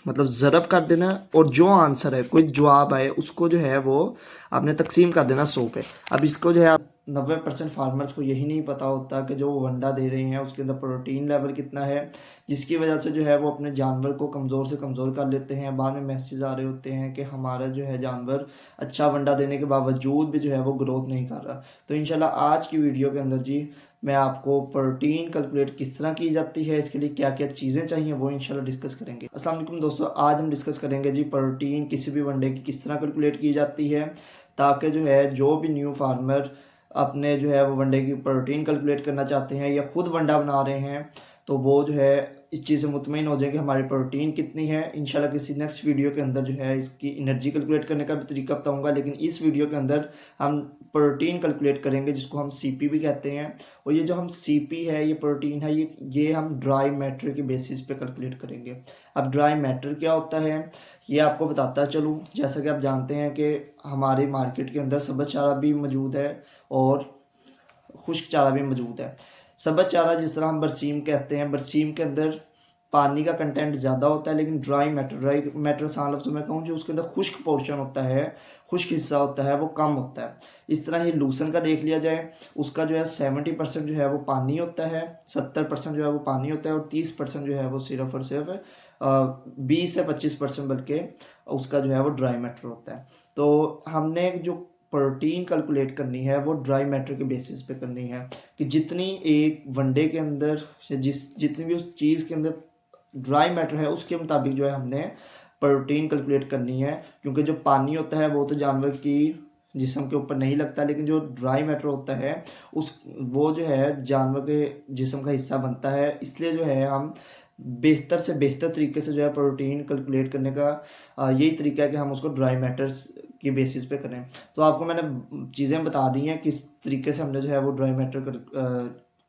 मतलब ज़रब कर देना और जो आंसर है कोई जवाब आए उसको जो है वो आपने तकसीम कर देना 100 पे। अब इसको जो है आप 90% फार्मर्स को यही नहीं पता होता कि जो वो वंडा दे रहे हैं उसके अंदर प्रोटीन लेवल कितना है, जिसकी वजह से जो है वो अपने जानवर को कमज़ोर से कमज़ोर कर लेते हैं। बाद में मैसेज आ रहे होते हैं कि हमारा जो है जानवर अच्छा वंडा देने के बावजूद भी जो है वो ग्रोथ नहीं कर रहा। तो इंशाल्लाह आज की वीडियो के अंदर जी मैं आपको प्रोटीन कैलकुलेट किस तरह की जाती है, इसके लिए क्या क्या चीज़ें चाहिए वो इंशाल्लाह डिस्कस करेंगे। अस्सलाम वालेकुम दोस्तों, आज हम डिस्कस करेंगे जी प्रोटीन किसी भी वनडे की किस तरह कैलकुलेट की जाती है, ताकि जो है जो भी न्यू फार्मर अपने जो है वो वनडे की प्रोटीन कैलकुलेट करना चाहते हैं या खुद वंडा बना रहे हैं तो वो जो है इस चीज़ से मुतमईन हो जाए कि हमारी प्रोटीन कितनी है। इंशाल्लाह किसी नेक्स्ट वीडियो के अंदर जो है इसकी एनर्जी कैलकुलेट करने का भी तरीका बताऊंगा, लेकिन इस वीडियो के अंदर हम प्रोटीन कैलकुलेट करेंगे जिसको हम सीपी भी कहते हैं। और ये जो हम सीपी है, ये प्रोटीन है, ये हम ड्राई मैटर के बेसिस पे कैलकुलेट करेंगे। अब ड्राई मैटर क्या होता है ये आपको बताता चलूँ। जैसा कि आप जानते हैं कि हमारे मार्केट के अंदर सब्ज़ चारा भी मौजूद है और खुश्क चारा भी मौजूद है। सब्ज़ चारा जिस तरह हम बरसीम कहते हैं, बरसीम के अंदर पानी का कंटेंट ज़्यादा होता है, लेकिन ड्राई मैटर आसान लफ्ज़ों में कहूँ जो उसके अंदर खुश्क पोर्शन होता है, खुश्क हिस्सा होता है, वो कम होता है। इस तरह ही लूसन का देख लिया जाए, उसका जो है 70% जो है वो पानी होता है, 70% जो है वो पानी होता है और 30% जो है वो सिर्फ और सिर्फ 20 से 25% बल्कि उसका जो है वो ड्राई मैटर होता है। तो हमने जो प्रोटीन कैलकुलेट करनी है वो ड्राई मैटर के बेसिस पे करनी है कि जितनी एक वनडे के अंदर जितनी भी उस चीज़ के अंदर ड्राई मैटर है उसके मुताबिक जो है हमने प्रोटीन कैलकुलेट करनी है। क्योंकि जो पानी होता है वो तो जानवर की जिस्म के ऊपर नहीं लगता, लेकिन जो ड्राई मैटर होता है उस वो जो है जानवर के जिस्म का हिस्सा बनता है। इसलिए जो है हम बेहतर से बेहतर तरीके से जो है प्रोटीन कैलकुलेट करने का यही तरीका है कि हम उसको ड्राई मैटर्स की बेसिस पे करें। तो आपको मैंने चीज़ें बता दी हैं किस तरीके से हमने जो है वो ड्राई मैटर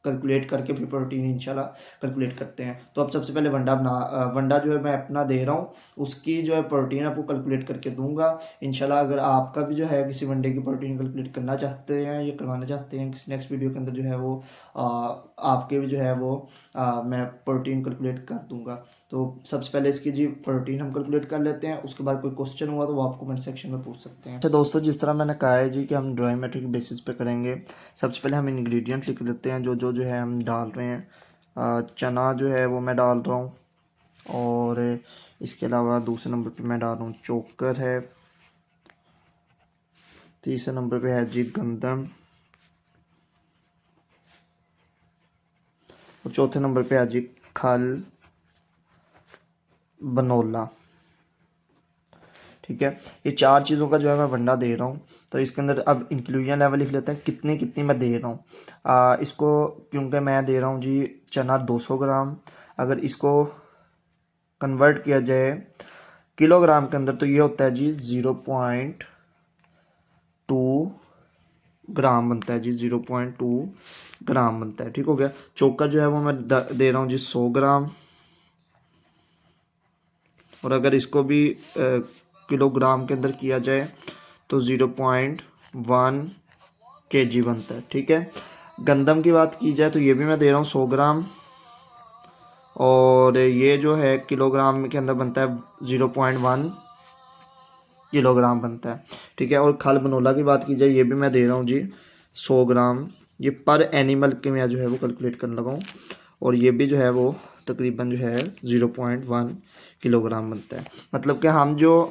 कैलकुलेट करके फिर प्रोटीन इंशाल्लाह कैलकुलेट करते हैं। तो अब सबसे पहले वंडा जो है मैं अपना दे रहा हूँ उसकी जो है प्रोटीन आपको कैलकुलेट करके दूंगा इंशाल्लाह। अगर आपका भी जो है किसी वनडे की प्रोटीन कैलकुलेट करना चाहते हैं या करवाना चाहते हैं किसी नेक्स्ट वीडियो के अंदर जो है वो आपके भी जो है वो मैं प्रोटीन कैलकुलेट कर दूंगा। तो सबसे पहले इसकी जी प्रोटीन हम कैलकुलेट कर लेते हैं, उसके बाद कोई क्वेश्चन हुआ तो वो आप कमेंट सेक्शन में पूछ सकते हैं। अच्छा दोस्तों, जिस तरह मैंने कहा है जी कि हम ड्राई मैटर के बेसिस पे करेंगे, सबसे पहले हम इंग्रेडिएंट लिख देते हैं जो है हम डाल रहे हैं। चना जो है वो मैं डाल रहा हूँ और इसके अलावा दूसरे नंबर पे मैं डाल रहा हूँ चोकर है, तीसरे नंबर पे है जी गंदम और चौथे नंबर पे है जी खल बनोला। ठीक है, ये चार चीज़ों का जो है मैं वंडा दे रहा हूँ। तो इसके अंदर अब इंक्लूजन लेवल लिख लेते हैं कितनी कितनी मैं दे रहा हूँ। इसको क्योंकि मैं दे रहा हूँ जी चना 200 ग्राम, अगर इसको कन्वर्ट किया जाए किलोग्राम के अंदर तो ये होता है जी 0.2 ग्राम बनता है जी, 0.2 ग्राम बनता है। ठीक हो गया। चोकर जो है वो मैं दे रहा हूँ जी 100 ग्राम, और अगर इसको भी किलोग्राम के अंदर किया जाए तो 0.1 kg बनता है। ठीक है। गंदम की बात की जाए तो ये भी मैं दे रहा हूँ 100 ग्राम, और ये जो है किलोग्राम के अंदर बनता है 0.1 किलोग्राम बनता है। ठीक है। और खल बनोला की बात की जाए ये भी मैं दे रहा हूँ जी 100 ग्राम, ये पर एनिमल के मैं जो है वो कैलकुलेट करने लगा हूँ, और ये भी जो है वो तकरीबन जो है 0.1 किलोग्राम बनता है। मतलब कि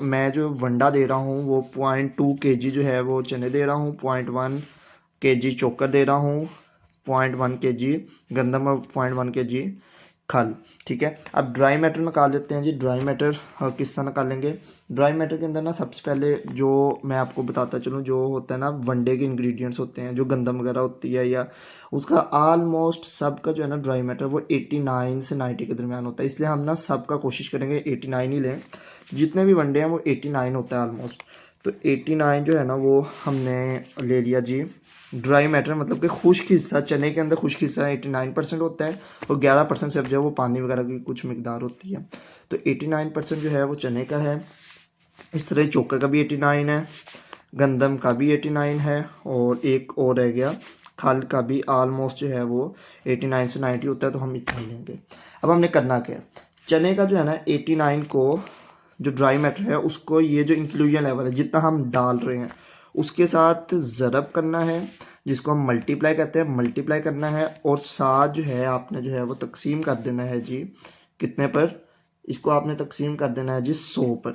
मैं जो वंडा दे रहा हूँ वो 0.2 kg जो है वो चने दे रहा हूँ, 0.1 kg चोकर दे रहा हूँ, 0.1 kg गंदम और 0.1 kg खल। ठीक है। अब ड्राई मैटर निकाल लेते हैं जी। ड्राई मैटर किस तरह निकालेंगे? ड्राई मैटर के अंदर ना सबसे पहले जो मैं आपको बताता चलूँ, जो होता है ना वनडे के इंग्रेडिएंट्स होते हैं, जो गंदम वगैरह होती है या उसका ऑलमोस्ट सबका जो है ना ड्राई मैटर वो 89 से 90 के दरमियान होता है। इसलिए हम ना सबका कोशिश करेंगे 89 ही लें। जितने भी वनडे हैं वो 89 होता है ऑलमोस्ट। तो 89 जो है ना वो हमने ले लिया जी। ड्राई मैटर मतलब कि खुश्क हिस्सा, चने के अंदर खुश्क हिस्सा 89% होता है और 11% सिर्फ जो है वो पानी वगैरह की कुछ मिकदार होती है। तो 89% जो है वो चने का है। इस तरह चोकर का भी 89 है, गंदम का भी 89 है, और एक और रह गया खल का भी ऑलमोस्ट जो है वो 89 से 90 होता है। तो हम इतना ही लेंगे। अब हमने करना क्या है, चने का जो है ना 89 को जो ड्राई मैटर है उसको ये जो इंक्लूजन लेवल है जितना हम डाल रहे हैं उसके साथ ज़रब करना है, जिसको हम मल्टीप्लाई कहते हैं, मल्टीप्लाई करना है और साथ जो है आपने जो है वो तकसीम कर देना है जी कितने पर, इसको आपने तकसीम कर देना है जी 100 पर।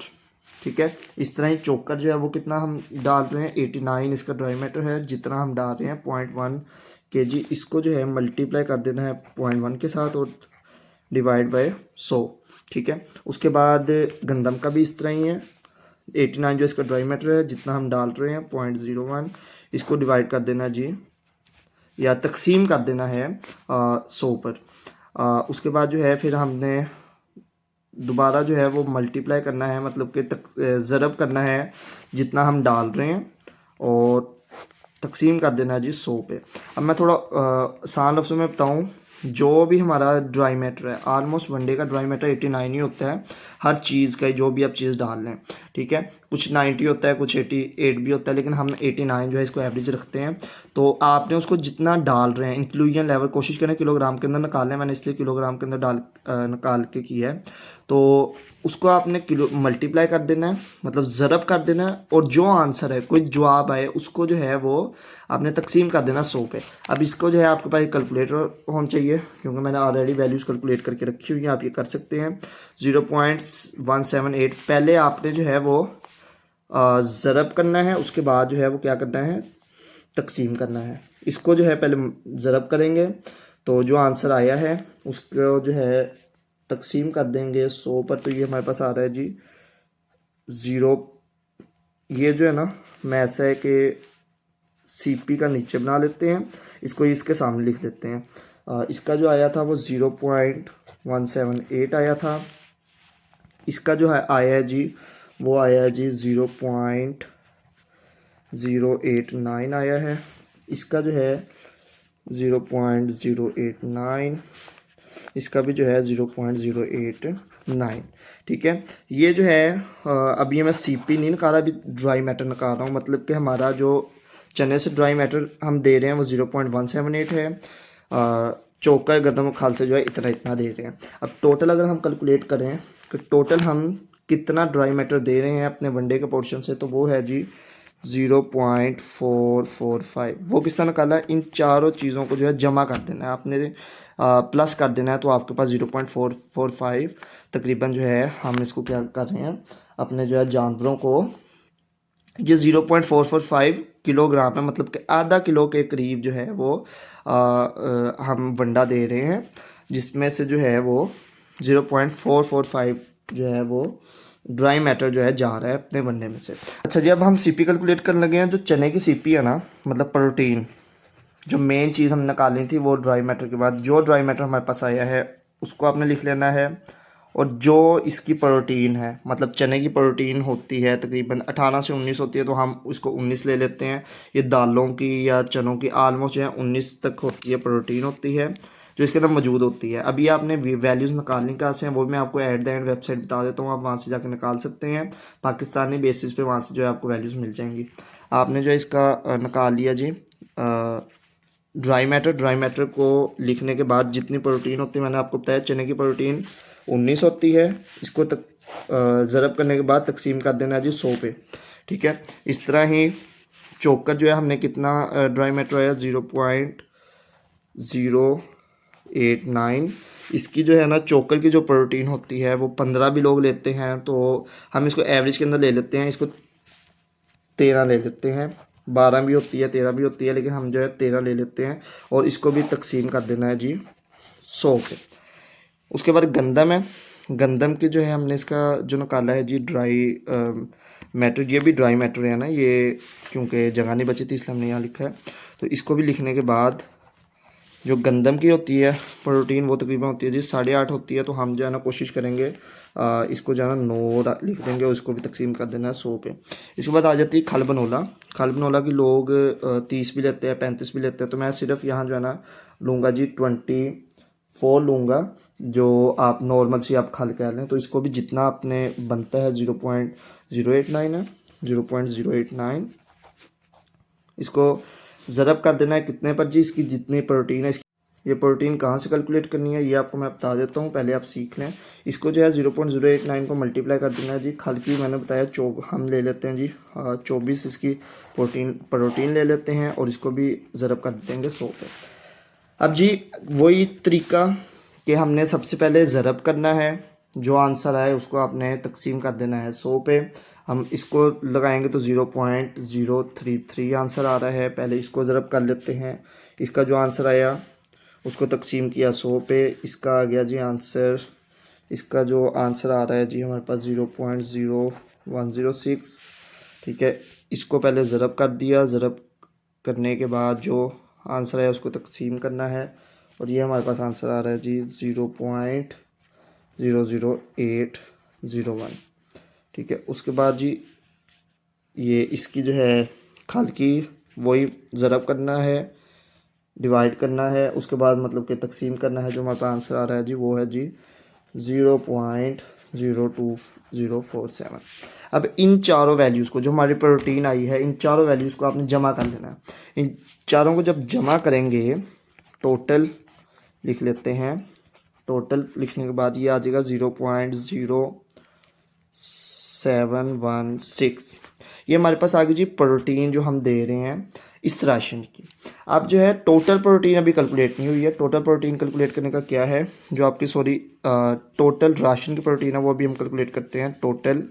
ठीक है, इस तरह ही चोकर जो है वो कितना हम डाल रहे हैं 89 इसका ड्राई मैटर है, जितना हम डाल रहे हैं 0.1 kg, इसको जो है मल्टीप्लाई कर देना है 0.1 के साथ और डिवाइड बाय 100। ठीक है, उसके बाद गंदम का भी इस तरह ही है 89 जो इसका ड्राई मैटर है जितना हम डाल रहे हैं 0.01, इसको डिवाइड कर देना जी या तकसीम कर देना है 100 पर। उसके बाद जो है फिर हमने दोबारा जो है वो मल्टीप्लाई करना है, मतलब कि ज़रब करना है जितना हम डाल रहे हैं और तकसीम कर देना है जी 100 पे। अब मैं थोड़ा आसान लफ्ज़ों में बताऊँ, जो भी हमारा ड्राई मैटर है ऑलमोस्ट वनडे का ड्राई मैटर 89 ही होता है हर चीज़ का, जो भी आप चीज़ डाल लें। ठीक है, कुछ 90 होता है, कुछ 88 भी होता है, लेकिन हम 89 जो है इसको एवरेज रखते हैं। तो आपने उसको जितना डाल रहे हैं इंक्लूजन लेवल कोशिश करें किलोग्राम के अंदर निकालें, मैंने इसलिए किलोग्राम के अंदर निकाल के किया है। तो उसको आपने किलो मल्टीप्लाई कर देना है, मतलब ज़रब कर देना है, और जो आंसर है कोई जवाब आए उसको जो है वो आपने तकसीम कर देना 100 पे। अब इसको जो है आपके पास कैलकुलेटर होना चाहिए, क्योंकि मैंने ऑलरेडी वैल्यूज़ कैलकुलेट करके रखी हुई है, आप ये कर सकते हैं। 0.178 पहले आपने जो है वो ज़रब करना है, उसके बाद जो है वो क्या करना है तकसीम करना है। इसको जो है पहले ज़रब करेंगे तो जो आंसर आया है उसको जो है तकसीम कर देंगे 100 पर, तो ये हमारे पास आ रहा है जी 0। ये जो है ना मैं ऐसा है कि CP का नीचे बना लेते हैं, इसको इसके सामने लिख देते हैं। इसका जो आया था वो 0.178 आया था, इसका जो है आया है जी वो आया है जी 0.089 आया है, इसका जो है 0.089, इसका भी जो है 0.089। ठीक है, ये जो है अभी ये मैं CP नहीं निकाला, अभी ड्राई मैटर निकाल रहा हूँ, मतलब कि हमारा जो चने से ड्राई मैटर हम दे रहे हैं वो 0.178 है, चोकर गंदम खाल से जो है इतना इतना दे रहे हैं। अब टोटल अगर हम कैलकुलेट करें तो टोटल हम कितना ड्राई मैटर दे रहे हैं अपने वनडे के पोर्शन से, तो वो है जी 0.445। वो किस तरह निकाला है, इन चारों चीज़ों को जो है जमा कर देना है आपने, प्लस कर देना है, तो आपके पास 0.445 तकरीबन जो है हम इसको क्या कर रहे हैं अपने जो है जानवरों को, ये 0.445 किलोग्राम है, मतलब कि आधा किलो के करीब जो है वो हम वंडा दे रहे हैं, जिसमें से जो है वो 0.445 जो है वो ड्राई मैटर जो है जा रहा है अपने वनडे में से। अच्छा जी, अब हम CP कैलकुलेट करने लगे हैं। जो चने की CP है ना, मतलब प्रोटीन, जो मेन चीज़ हम निकालनी थी वो ड्राई मैटर के बाद जो ड्राई मैटर हमारे पास आया है उसको आपने लिख लेना है, और जो इसकी प्रोटीन है, मतलब चने की प्रोटीन होती है तकरीबन 18 से 19 होती है, तो हम उसको 19 ले लेते हैं। ये दालों की या चनों की आलमोस्ट जो है 19 तक होती है, प्रोटीन होती है जो इसके अंदर मौजूद होती है। अभी आपने वैल्यूज़ निकालने कहाँ से हैं वो मैं आपको एट द एंड वेबसाइट बता देता हूँ, आप वहाँ से जाकर निकाल सकते हैं, पाकिस्तानी बेसिस पे वहाँ से जो है आपको वैल्यूज़ मिल जाएंगी। आपने जो इसका निकाल लिया जी ड्राई मैटर को लिखने के बाद जितनी प्रोटीन होती है मैंने आपको बताया चने की प्रोटीन 19 होती है, इसको तक ज़रब करने के बाद तकसीम कर देना है जी 100 पे। ठीक है, इस तरह ही चोकर जो है हमने कितना ड्राई मैटर आया 0.089, इसकी जो है ना चोकर की जो प्रोटीन होती है वो 15 भी लोग लेते हैं, तो हम इसको एवरेज के अंदर ले लेते हैं, इसको 13 ले लेते हैं, 12 भी होती है 13 भी होती है, लेकिन हम जो है 13 ले लेते हैं और इसको भी तकसीम कर देना है जी 100 पे। उसके बाद गंदम है, गंदम के जो है हमने इसका जो निकाला है जी ड्राई मैटर, ये भी ड्राई मैटर है ना, ये क्योंकि जगह नहीं बची थी इसलिए हमने यहाँ लिखा है। तो इसको भी लिखने के बाद जो गंदम की होती है प्रोटीन वो तकरीबन होती है जी 8.5 होती है, तो हम जो है ना कोशिश करेंगे इसको जो है ना 9 लिख देंगे और उसको भी तकसीम कर देना है 100 पे। इसके बाद आ जाती है खल बनोला। खल बनोला की लोग 30 भी लेते हैं 35 भी लेते हैं, तो मैं सिर्फ यहाँ जो है ना लूँगा जी 24 लूँगा, जो आप नॉर्मल सी आप खल कह लें। तो इसको भी जितना आपने बनता है 0.089 है, 0.089 इसको ज़रब कर देना है कितने पर जी, इसकी जितनी प्रोटीन है ये प्रोटीन कहाँ से कैलकुलेट करनी है ये आपको मैं बता देता हूँ, पहले आप सीख लें। इसको जो है 0.089 को मल्टीप्लाई कर देना है जी। खल की मैंने बताया हम ले लेते हैं जी 24 इसकी प्रोटीन ले लेते हैं और इसको भी ज़रब कर देंगे 100 पे। अब जी वही तरीका कि हमने सबसे पहले ज़रब करना है, जो आंसर आए उसको आपने तकसीम कर देना है 100 पे। हम इसको लगाएंगे तो 0.033 आंसर आ रहा है। पहले इसको ज़रब कर लेते हैं, इसका जो आंसर आया उसको तकसीम किया 100 पे, इसका आ गया जी आंसर। इसका जो आंसर आ रहा है जी हमारे पास 0.0106। ठीक है, इसको पहले ज़रब कर दिया, ज़रब करने के बाद जो आंसर है उसको तकसीम करना है और ये हमारे पास आंसर आ रहा है जी 0.00801। ठीक है, उसके बाद जी ये इसकी जो है खल की वही ज़रब करना है, डिवाइड करना है, उसके बाद मतलब कि तकसीम करना है। जो हमारे पास आंसर आ रहा है जी वो है जी 0.02047। अब इन चारों वैल्यूज़ को, जो हमारी प्रोटीन आई है, इन चारों वैल्यूज़ को आपने जमा कर देना है। इन चारों को जब जमा करेंगे, टोटल लिख लेते हैं। टोटल लिखने के बाद ये आ जाएगा 0.0716। ये हमारे पास आ गई जी प्रोटीन जो हम दे रहे हैं इस राशन की। अब जो है टोटल प्रोटीन अभी कैलकुलेट नहीं हुई है। टोटल प्रोटीन कैलकुलेट करने का क्या है, जो आपकी टोटल राशन की प्रोटीन है वो भी हम कैलकुलेट करते हैं। टोटल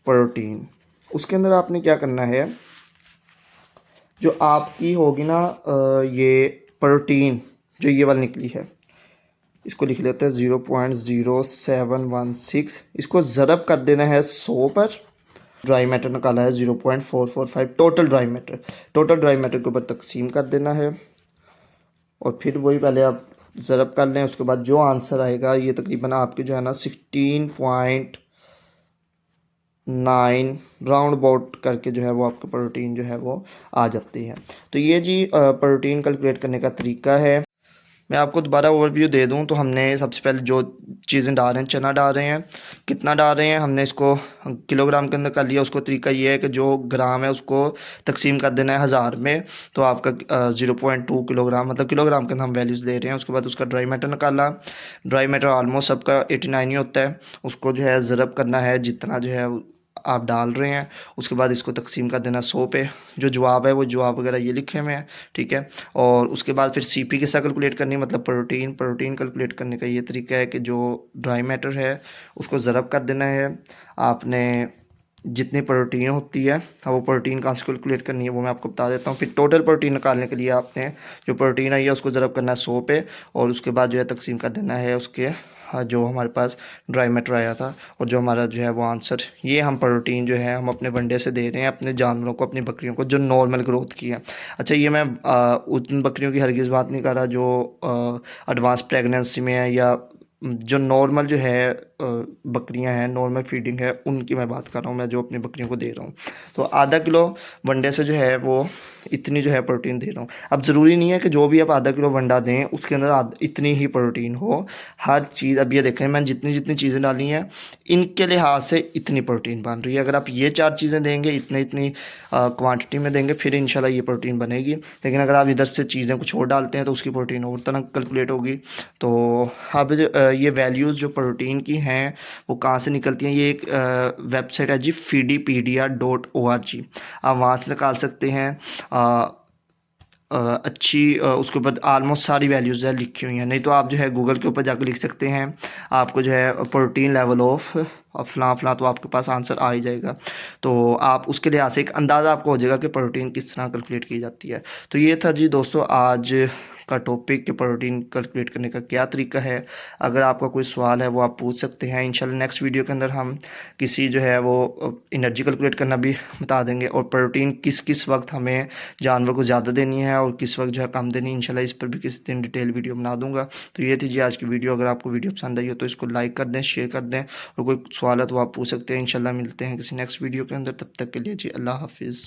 प्रोटीन, उसके अंदर आपने क्या करना है, जो आपकी होगी ना ये प्रोटीन जो ये वाली निकली है, इसको लिख लेते हैं 0.0716। इसको ज़रब कर देना है 100 पर। ड्राई मैटर निकाला है 0.445 total dry matter. Total dry matter के ऊपर तकसीम कर देना है और फिर वही पहले आप ज़रब कर लें। उसके बाद जो आंसर आएगा ये तकरीबन आपके जो है ना 16.9 राउंड अबाउट करके जो है वो आपका प्रोटीन जो है वो आ जाती है। तो ये जी प्रोटीन कैलकुलेट करने का तरीका है। मैं आपको दोबारा ओवरव्यू दे दूं तो हमने सबसे पहले जो चीज़ें डाल रहे हैं, चना डाल रहे हैं, कितना डाल रहे हैं, हमने इसको किलोग्राम के अंदर कर लिया। उसको तरीका ये है कि जो ग्राम है उसको तकसीम कर देना है 1000 में, तो आपका 0.2 किलोग्राम, मतलब किलोग्राम के अंदर हम वैल्यूज़ दे रहे हैं। उसके बाद उसका ड्राई मैटर निकाला। ड्राई मैटर ऑलमोस्ट सबका 89 ही होता है। उसको जो है ज़रब करना है जितना जो है आप डाल रहे हैं। उसके बाद इसको तकसीम कर देना 100 पे। जो जवाब है वो जवाब वगैरह ये लिखे हुए हैं। ठीक है, और उसके बाद फिर सीपी के साथ कैलकुलेट करनी है, मतलब प्रोटीन कैलकुलेट करने का ये तरीका है कि जो ड्राई मैटर है उसको ज़रब कर देना है। आपने जितनी प्रोटीन होती है वो प्रोटीन कहाँ से कैलकुलेट करनी है वो मैं आपको बता देता हूँ। फिर टोटल प्रोटीन निकालने के लिए आपने जो प्रोटीन आई है उसको ज़रब करना है 100 पे और उसके बाद जो है तकसीम कर देना है उसके जो हमारे पास ड्राई मैटर आया था और जो हमारा जो है वो आंसर। ये हम प्रोटीन जो है हम अपने वनडे से दे रहे हैं अपने जानवरों को, अपनी बकरियों को जो नॉर्मल ग्रोथ की है। अच्छा, ये मैं उन बकरियों की हरगिज़ बात नहीं कर रहा जो एडवांस प्रेगनेंसी में है या जो नॉर्मल जो है बकरियां हैं, नॉर्मल फीडिंग है, उनकी मैं बात कर रहा हूँ। मैं जो अपनी बकरियों को दे रहा हूँ तो आधा किलो वनडे से जो है वो इतनी जो है प्रोटीन दे रहा हूँ। अब ज़रूरी नहीं है कि जो भी आप आधा किलो वंडा दें उसके अंदर इतनी ही प्रोटीन हो। हर चीज़, अब ये देखें मैंने जितनी जितनी चीज़ें डाली हैं इनके लिहाज से इतनी प्रोटीन बन रही है। अगर आप ये 4 चीज़ें देंगे इतनी क्वांटिटी में देंगे फिर इंशाल्लाह ये प्रोटीन बनेगी। लेकिन अगर आप इधर से चीज़ें कुछ और डालते हैं तो उसकी प्रोटीन और तरह कैलकुलेट होगी। तो अब ये वैल्यूज़ जो प्रोटीन की हैं वो कहाँ से निकलती हैं, ये एक वेबसाइट है जी feedipedia.org। आप वहाँ से निकाल सकते हैं। उसके ऊपर आलमोस्ट सारी वैल्यूज़ है लिखी हुई हैं। नहीं तो आप जो है गूगल के ऊपर जाकर लिख सकते हैं आपको जो है प्रोटीन लेवल ऑफ फ़लाँ फ़लाँ, तो आपके पास आंसर आ ही जाएगा। तो आप उसके लिहाज से एक अंदाज़ा आपको हो जाएगा कि प्रोटीन किस तरह कैलकुलेट की जाती है। तो ये था जी दोस्तों आज का टॉपिक कि प्रोटीन कैलकुलेट करने का क्या तरीका है। अगर आपका कोई सवाल है वो आप पूछ सकते हैं। इंशाल्लाह नेक्स्ट वीडियो के अंदर हम किसी जो है वो एनर्जी कैलकुलेट करना भी बता देंगे और प्रोटीन किस किस वक्त हमें जानवर को ज़्यादा देनी है और किस वक्त जो है कम देनी है। इंशाल्लाह इस पर भी किसी दिन डिटेल वीडियो बना दूंगा। तो ये थी जी आज की वीडियो। अगर आपको वीडियो पसंद आई हो तो इसको लाइक कर दें, शेयर कर दें और कोई सवाल है तो आप पूछ सकते हैं। इंशाल्लाह मिलते हैं किसी नेक्स्ट वीडियो के अंदर। तब तक के लिए जी अल्लाह हाफिज़।